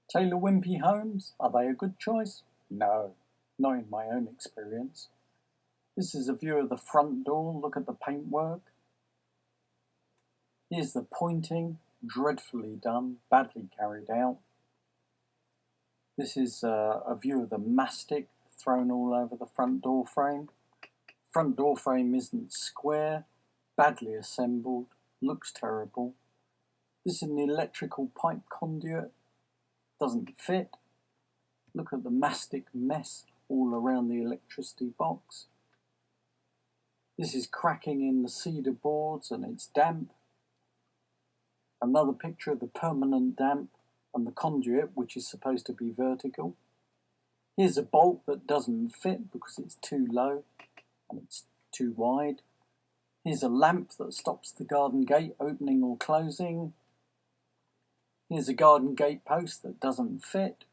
Taylor-Wimpey homes, are they a good choice? No, not in my own experience. This is a view of the front door. Look at the paintwork. Here's the pointing, dreadfully done, badly carried out. This is a view of the mastic thrown all over the front door frame. Front door frame isn't square, badly assembled, looks terrible. This is an electrical pipe conduit, doesn't fit. Look at the mastic mess all around the electricity box. This is cracking in the cedar boards and it's damp. Another picture of the permanent damp and the conduit, which is supposed to be vertical. Here's a bolt that doesn't fit because it's too low and it's too wide. Here's a lamp that stops the garden gate opening or closing. Here's a garden gate post that doesn't fit.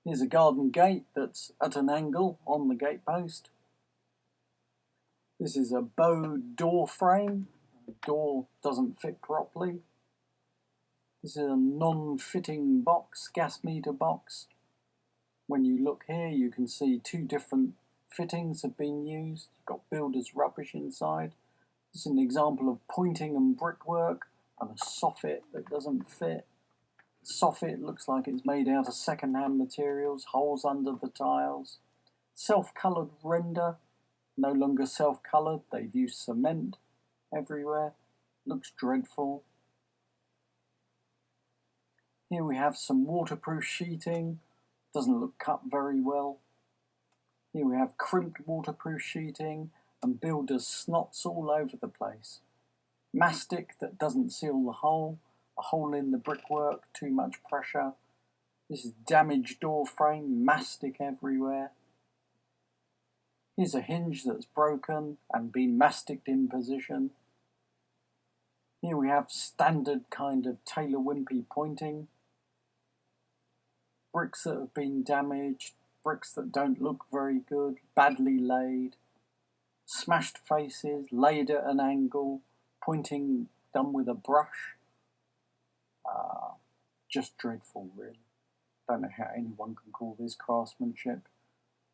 Here's a garden gate that's at an angle on the gate post. This is a bow door frame. The door doesn't fit properly. This is a non-fitting box, gas meter box. When you look here, you can see two different fittings have been used. You've got builder's rubbish inside. This is an example of pointing and brickwork and a soffit that doesn't fit. The soffit looks like it's made out of second-hand materials, holes under the tiles. Self-coloured render, no longer self-coloured, they've used cement everywhere. Looks dreadful. Here we have some waterproof sheeting, doesn't look cut very well. Here we have crimped waterproof sheeting and builder's snots all over the place. Mastic that doesn't seal the hole, a hole in the brickwork, too much pressure. This is damaged door frame, mastic everywhere. Here's a hinge that's broken and been masticed in position. Here we have standard kind of Taylor-Wimpey pointing. Bricks that have been damaged, bricks that don't look very good, badly laid. Smashed faces, laid at an angle, pointing done with a brush. Just dreadful, really. Don't know how anyone can call this craftsmanship.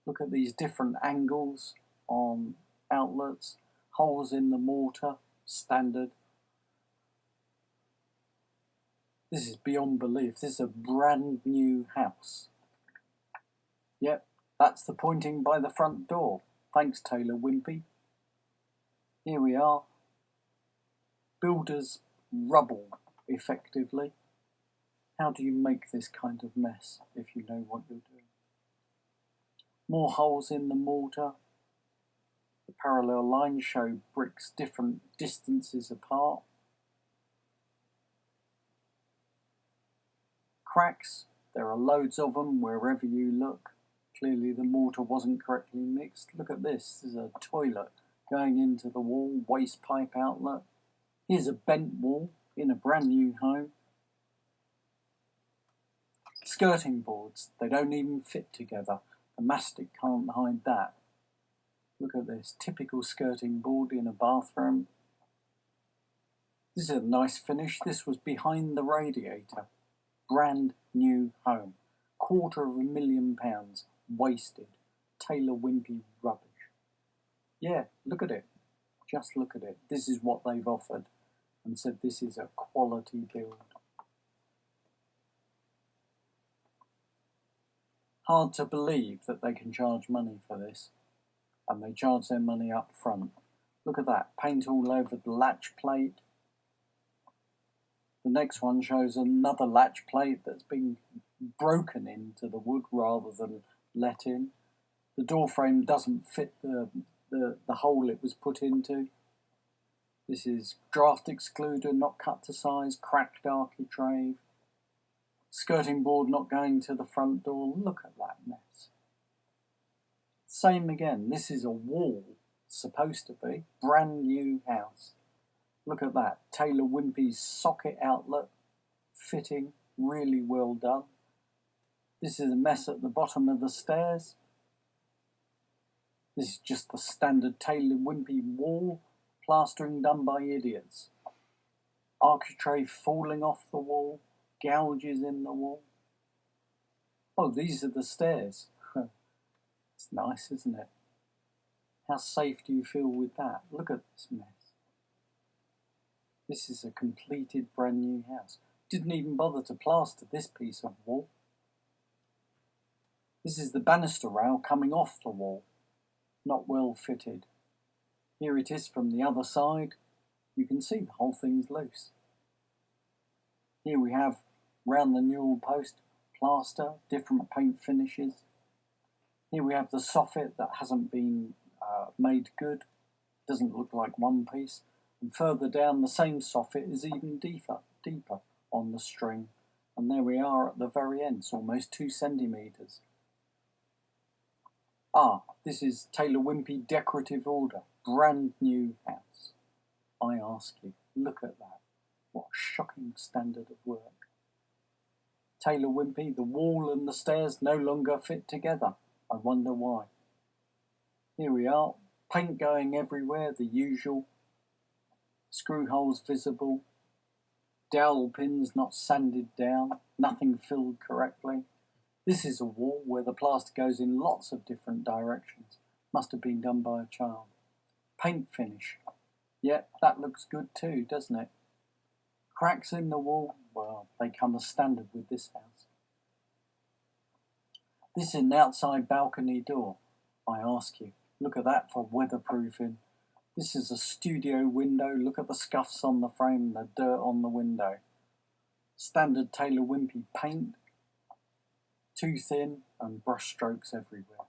Look at these different angles on outlets, holes in the mortar, standard. This is beyond belief. This is a brand new house. Yep, that's the pointing by the front door. Thanks, Taylor-Wimpey. Here we are. Builder's rubble, effectively. How do you make this kind of mess if you know what you're doing? More holes in the mortar. The parallel lines show bricks different distances apart. Cracks, there are loads of them wherever you look. Clearly the mortar wasn't correctly mixed. Look at this, there's a toilet going into the wall, waste pipe outlet. Here's a bent wall in a brand new home. Skirting boards, they don't even fit together. The mastic can't hide that. Look at this, typical skirting board in a bathroom. This is a nice finish. This was behind the radiator. Brand new home. £250,000 wasted. Taylor-Wimpey rubbish. Yeah, look at it. Just look at it. This is what they've offered and said this is a quality build. Hard to believe that they can charge money for this, and they charge their money up front. Look at that, paint all over the latch plate. The next one shows another latch plate that's been broken into the wood rather than let in. The door frame doesn't fit the hole it was put into. This is draft excluder not cut to size, cracked architrave. Skirting board not going to the front door. Look at that mess. Same again. This is a wall, supposed to be. Brand new house. Look at that. Taylor-Wimpey's socket outlet fitting. Really well done. This is a mess at the bottom of the stairs. This is just the standard Taylor-Wimpey wall. Plastering done by idiots. Architrave falling off the wall. gouges in the wall. Oh, these are the stairs. It's nice, isn't it? How safe do you feel with that? Look at this mess. This is a completed brand new house. Didn't even bother to plaster this piece of wall. This is the banister rail coming off the wall. Not well fitted. Here it is from the other side. You can see the whole thing's loose. Here we have round the newel post, plaster, different paint finishes. Here we have the soffit that hasn't been made good. Doesn't look like one piece. And further down, the same soffit is even deeper on the string. And there we are at the very end. It's almost 2 centimetres. Ah, this is Taylor-Wimpey decorative order. Brand new house. I ask you, look at that. What a shocking standard of work. Taylor-Wimpey, the wall and the stairs no longer fit together. I wonder why. Here we are, paint going everywhere, the usual. Screw holes visible. Dowel pins not sanded down, nothing filled correctly. This is a wall where the plaster goes in lots of different directions. Must have been done by a child. Paint finish. Yep, that looks good too, doesn't it? Cracks in the wall, well, they come as standard with this house. This is an outside balcony door. I ask you, look at that for weatherproofing. This is a studio window. Look at the scuffs on the frame, the dirt on the window. Standard Taylor-Wimpey paint. Too thin and brush strokes everywhere.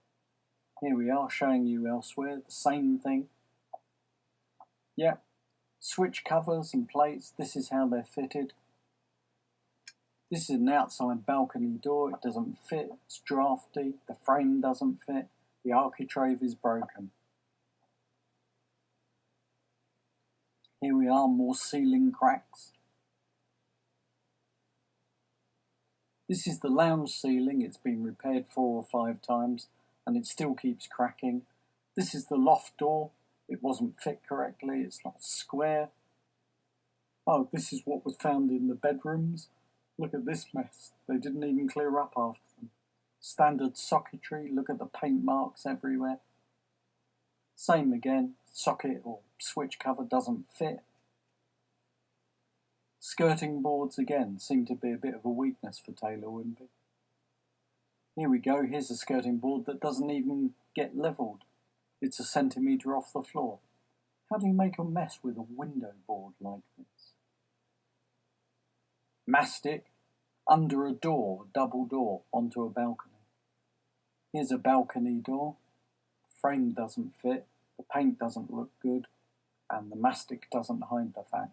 Here we are showing you elsewhere, the same thing. Yep, switch covers and plates, this is how they're fitted. This is an outside balcony door, it doesn't fit, it's drafty, the frame doesn't fit, the architrave is broken. Here we are, more ceiling cracks. This is the lounge ceiling, it's been repaired 4 or 5 times and it still keeps cracking. This is the loft door, it wasn't fit correctly, it's not square. Oh, this is what was found in the bedrooms. Look at this mess, they didn't even clear up after them. Standard socketry, look at the paint marks everywhere. Same again, socket or switch cover doesn't fit. Skirting boards again seem to be a bit of a weakness for Taylor-Wimpey. Here we go, here's a skirting board that doesn't even get levelled. It's a centimetre off the floor. How do you make a mess with a window board like this? Mastic under a door, double door, onto a balcony. Here's a balcony door. The frame doesn't fit, the paint doesn't look good, and the mastic doesn't hide the fact.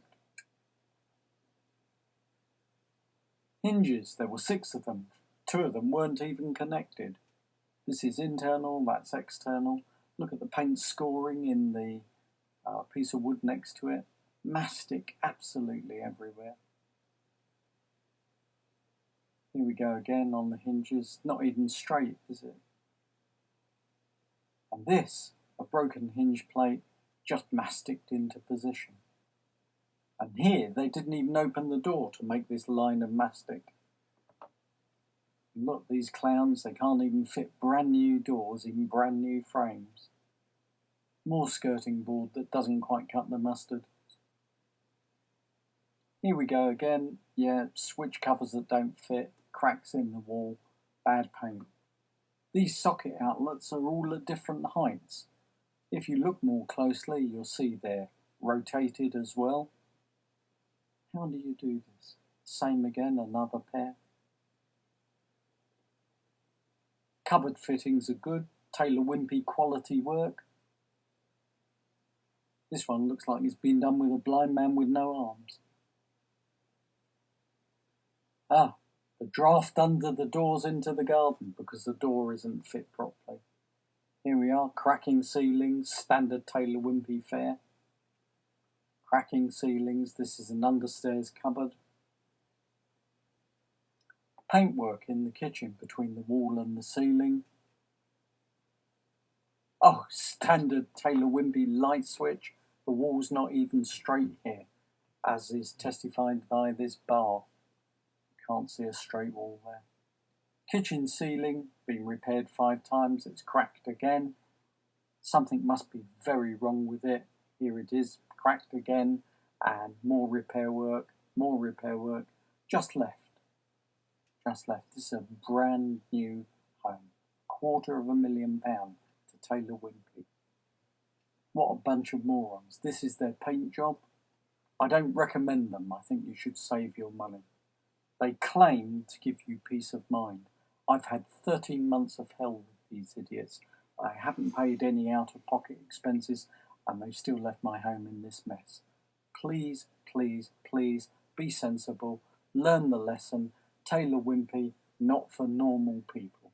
Hinges, there were 6 of them. 2 of them weren't even connected. This is internal, that's external. Look at the paint scoring in the piece of wood next to it. Mastic absolutely everywhere. Here we go again on the hinges. Not even straight, is it? And this, a broken hinge plate, just masticed into position. And here, they didn't even open the door to make this line of mastic. Look, these clowns, they can't even fit brand new doors in brand new frames. More skirting board that doesn't quite cut the mustard. Here we go again. Yeah, switch covers that don't fit, cracks in the wall, bad paint. These socket outlets are all at different heights. If you look more closely, you'll see they're rotated as well. How do you do this? Same again, another pair. Cupboard fittings are good. Taylor-Wimpey quality work. This one looks like it's been done with a blind man with no arms. Ah, the draft under the doors into the garden because the door isn't fit properly. Here we are, cracking ceilings, standard Taylor-Wimpey fare. Cracking ceilings, this is an understairs cupboard. Paintwork in the kitchen between the wall and the ceiling. Oh, standard Taylor-Wimpey light switch. The wall's not even straight here, as is testified by this bar. Can't see a straight wall there. Kitchen ceiling, been repaired 5 times, it's cracked again. Something must be very wrong with it. Here it is, cracked again, and more repair work, just left. This is a brand new home. £250,000 to Taylor-Wimpey. What a bunch of morons. This is their paint job. I don't recommend them. I think you should save your money. They claim to give you peace of mind. I've had 13 months of hell with these idiots. I haven't paid any out-of-pocket expenses, and they've still left my home in this mess. Please, please, please, be sensible. Learn the lesson. Taylor-Wimpey, not for normal people.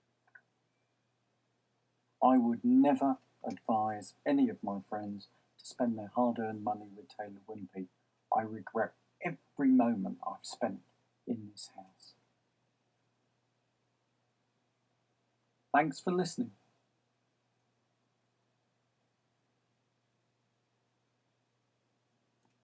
I would never advise any of my friends to spend their hard-earned money with Taylor-Wimpey. I regret every moment I've spent in this house. Thanks for listening.